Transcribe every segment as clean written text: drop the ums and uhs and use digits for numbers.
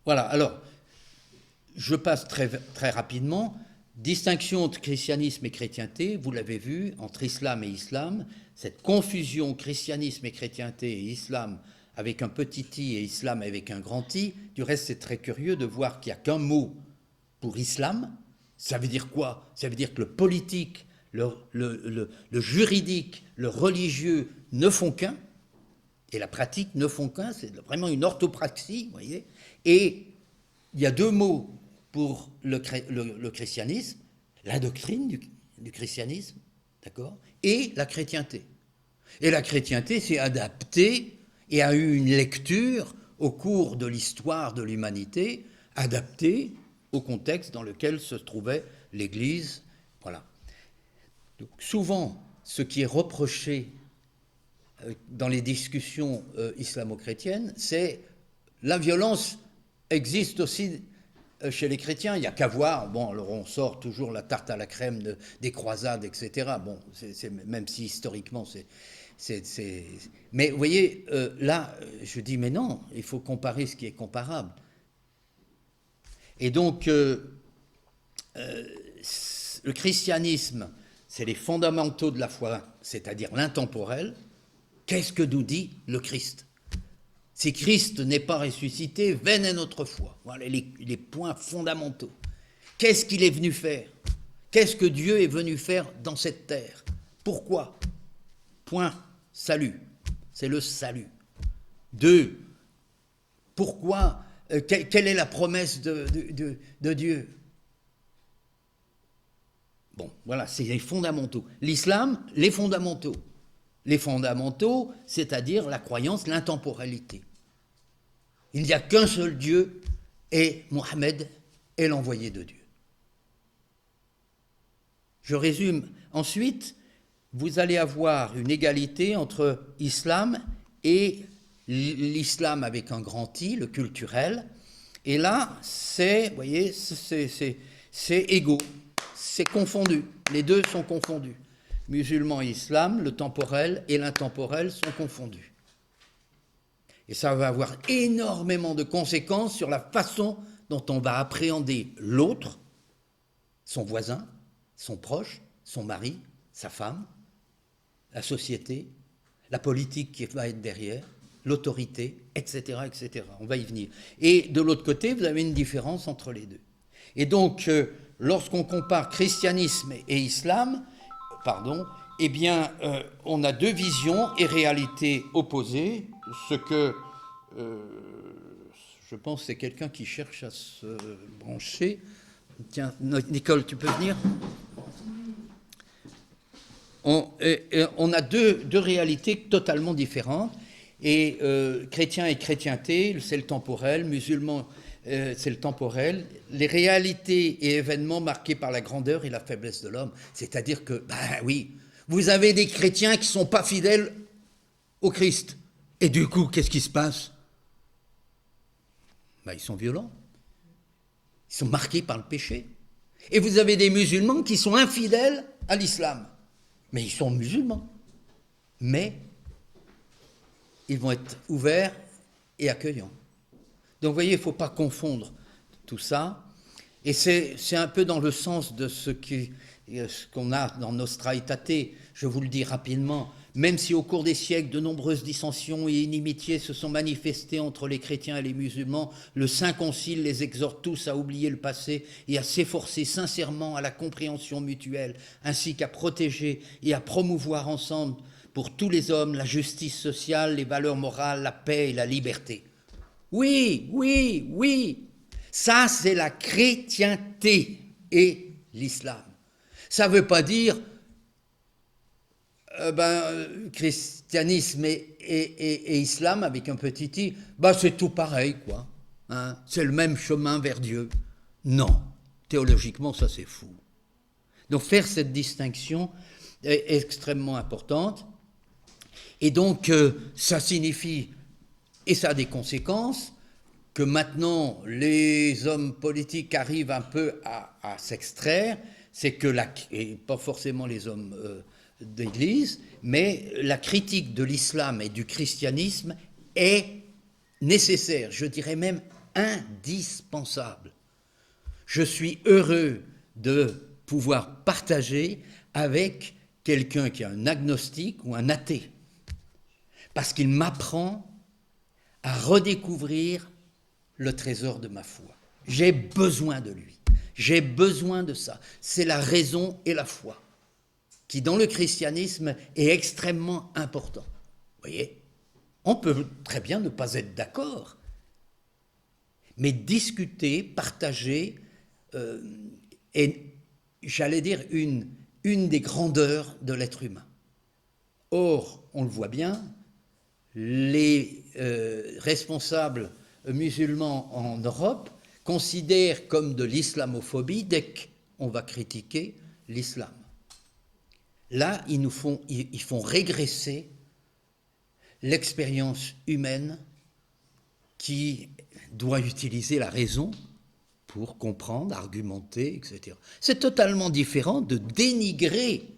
Voilà, alors, je passe très, très rapidement. Distinction entre christianisme et chrétienté, vous l'avez vu, entre islam et islam, cette confusion christianisme et chrétienté et islam avec un petit i et islam avec un grand i. Du reste, c'est très curieux de voir qu'il n'y a qu'un mot pour islam. Ça veut dire quoi? Ça veut dire que le politique, le juridique, le religieux ne font qu'un, et la pratique ne font qu'un, c'est vraiment une orthopraxie, vous voyez. Et il y a deux mots pour le christianisme, la doctrine du christianisme, d'accord, et la chrétienté. Et la chrétienté s'est adaptée et a eu une lecture au cours de l'histoire de l'humanité, adaptée au contexte dans lequel se trouvait l'Église. Voilà. Donc, souvent, ce qui est reproché dans les discussions islamo-chrétiennes, c'est la violence existe aussi chez les chrétiens. Il n'y a qu'à voir, bon, alors on sort toujours la tarte à la crème des croisades, etc. Bon, même si historiquement mais vous voyez, là, je dis, mais non, il faut comparer ce qui est comparable. Et donc, le christianisme, c'est les fondamentaux de la foi, c'est-à-dire l'intemporel. Qu'est-ce que nous dit le Christ? Si Christ n'est pas ressuscité, vaine est notre foi. Voilà les points fondamentaux. Qu'est-ce qu'il est venu faire? Qu'est-ce que Dieu est venu faire dans cette terre? Pourquoi? Point. Salut. C'est le salut. 2. Pourquoi? Quelle est la promesse de Dieu? Bon, voilà, c'est les fondamentaux. L'islam, les fondamentaux. Les fondamentaux, c'est-à-dire la croyance, l'intemporalité. Il n'y a qu'un seul Dieu et Mohammed est l'envoyé de Dieu. Je résume. Ensuite, vous allez avoir une égalité entre islam et l'islam avec un grand I, le culturel. Et là, c'est, vous voyez, c'est égaux, c'est confondu. Les deux sont confondus. Musulmans et islam, le temporel et l'intemporel sont confondus. Et ça va avoir énormément de conséquences sur la façon dont on va appréhender l'autre, son voisin, son proche, son mari, sa femme, la société, la politique qui va être derrière, l'autorité, etc., etc. On va y venir. Et de l'autre côté, vous avez une différence entre les deux. Et donc, lorsqu'on compare christianisme et islam, eh bien, on a deux visions et réalités opposées. Ce que, je pense, c'est quelqu'un qui cherche à se brancher. Tiens, Nicole, tu peux venir ? On a deux réalités totalement différentes. Et chrétien et chrétienté, c'est le temporel, musulman, c'est le temporel. Les réalités et événements marqués par la grandeur et la faiblesse de l'homme. C'est-à-dire que, ben oui, vous avez des chrétiens qui ne sont pas fidèles au Christ. Et du coup, qu'est-ce qui se passe? Ben, ils sont violents. Ils sont marqués par le péché. Et vous avez des musulmans qui sont infidèles à l'islam. Mais ils sont musulmans. Mais ils vont être ouverts et accueillants. Donc vous voyez, il ne faut pas confondre tout ça. Et c'est un peu dans le sens de ce qu'on a dans Nostra Aetate. Je vous le dis rapidement. Même si au cours des siècles, de nombreuses dissensions et inimitiés se sont manifestées entre les chrétiens et les musulmans, le Saint Concile les exhorte tous à oublier le passé et à s'efforcer sincèrement à la compréhension mutuelle, ainsi qu'à protéger et à promouvoir ensemble pour tous les hommes la justice sociale, les valeurs morales, la paix et la liberté. Oui, oui, oui, ça c'est la chrétienté et l'islam. Ça ne veut pas dire christianisme et islam avec un petit i, c'est tout pareil, quoi. Hein, c'est le même chemin vers Dieu. Non, théologiquement, ça c'est fou. Donc faire cette distinction est extrêmement importante. Et donc, ça signifie, et ça a des conséquences, que maintenant, les hommes politiques arrivent un peu à s'extraire, c'est que, et pas forcément les hommes d'église, mais la critique de l'islam et du christianisme est nécessaire, je dirais même indispensable. Je suis heureux de pouvoir partager avec quelqu'un qui est un agnostique ou un athée, parce qu'il m'apprend à redécouvrir le trésor de ma foi. J'ai besoin de lui, j'ai besoin de ça. C'est la raison et la foi qui, dans le christianisme, est extrêmement important. Vous voyez, on peut très bien ne pas être d'accord, mais discuter, partager, est, j'allais dire, une des grandeurs de l'être humain. Or, on le voit bien, les responsables musulmans en Europe considèrent comme de l'islamophobie dès qu'on va critiquer l'islam. Là, ils font régresser l'expérience humaine qui doit utiliser la raison pour comprendre, argumenter, etc. C'est totalement différent de dénigrer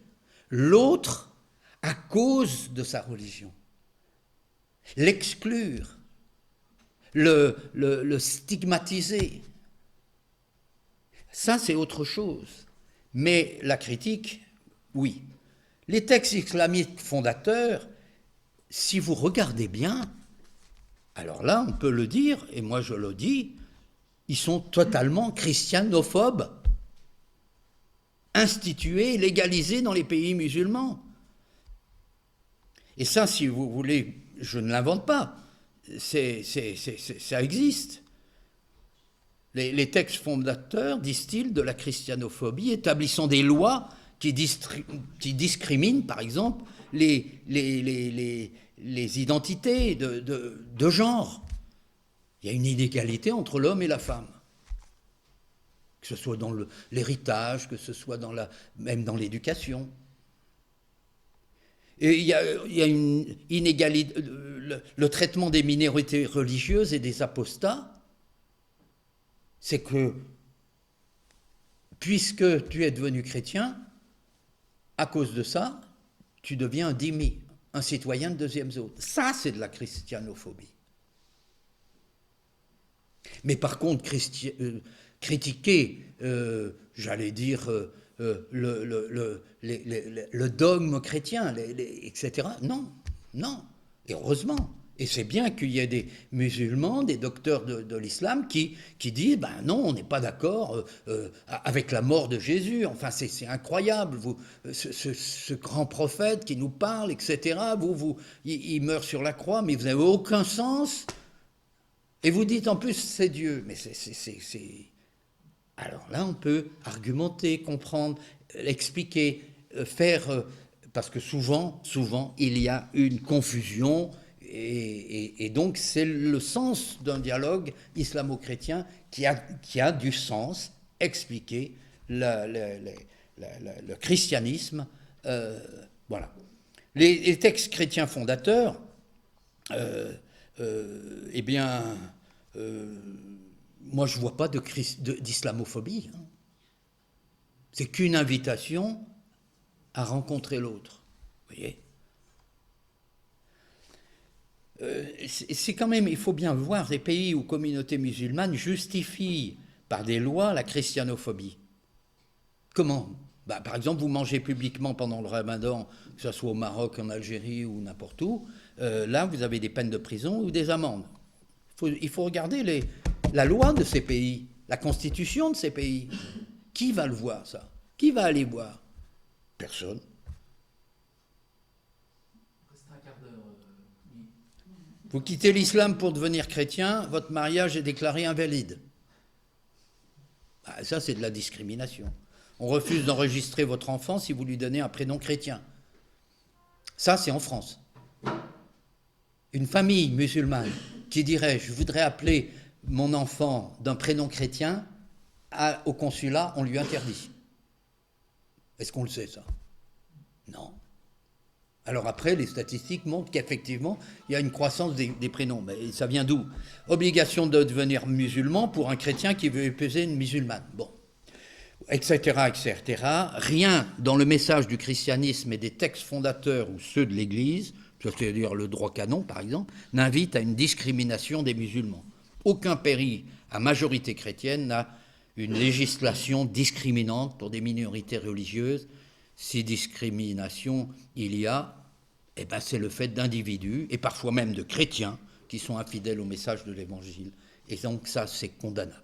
l'autre à cause de sa religion, l'exclure, le stigmatiser. Ça, c'est autre chose. Mais la critique, oui. Les textes islamiques fondateurs, si vous regardez bien, alors là, on peut le dire, et moi je le dis, ils sont totalement christianophobes, institués, légalisés dans les pays musulmans. Et ça, si vous voulez, je ne l'invente pas, ça existe. Les textes fondateurs distillent de la christianophobie, établissant des lois qui discriminent, par exemple, les identités de genre. Il y a une inégalité entre l'homme et la femme, que ce soit dans l'héritage, que ce soit même dans l'éducation. Et il y a une inégalité, le traitement des minorités religieuses et des apostats, c'est que, puisque tu es devenu chrétien, à cause de ça, tu deviens un dhimmi, un citoyen de deuxième zone. Ça, c'est de la christianophobie. Mais par contre, critiquer, j'allais dire, le dogme chrétien, etc., non, et heureusement. Et c'est bien qu'il y ait des musulmans, des docteurs de l'islam qui disent, ben non, on n'est pas d'accord avec la mort de Jésus. Enfin, c'est incroyable, ce grand prophète qui nous parle, etc. Il meurt sur la croix, mais vous n'avez aucun sens. Et vous dites en plus, c'est Dieu. Mais Alors là, on peut argumenter, comprendre, expliquer, faire... parce que souvent, il y a une confusion... Et donc, c'est le sens d'un dialogue islamo-chrétien qui a du sens, expliquer le christianisme. Voilà. Les textes chrétiens fondateurs, eh bien, moi, je ne vois pas d'islamophobie. Hein. C'est qu'une invitation à rencontrer l'autre. Vous voyez ? C'est quand même, il faut bien voir, des pays où communautés musulmanes justifient par des lois la christianophobie. Comment ? Par exemple, vous mangez publiquement pendant le ramadan, que ce soit au Maroc, en Algérie ou n'importe où, là vous avez des peines de prison ou des amendes. Il faut regarder la loi de ces pays, la constitution de ces pays. Qui va le voir, ça ? Qui va aller voir ? Personne. Vous quittez l'islam pour devenir chrétien, votre mariage est déclaré invalide. Ça, c'est de la discrimination. On refuse d'enregistrer votre enfant si vous lui donnez un prénom chrétien. Ça, c'est en France. Une famille musulmane qui dirait « je voudrais appeler mon enfant d'un prénom chrétien », au consulat, on lui interdit. Est-ce qu'on le sait, ça ? Non. Alors après, les statistiques montrent qu'effectivement, il y a une croissance des prénoms. Mais ça vient d'où ? Obligation de devenir musulman pour un chrétien qui veut épouser une musulmane. Bon, etc., etc. Rien dans le message du christianisme et des textes fondateurs ou ceux de l'Église c'est-à-dire le droit canon par exemple, n'invite à une discrimination des musulmans. Aucun pays à majorité chrétienne n'a une législation discriminante pour des minorités religieuses. Si discrimination il y a, eh ben c'est le fait d'individus, et parfois même de chrétiens, qui sont infidèles au message de l'Évangile. Et donc ça, c'est condamnable.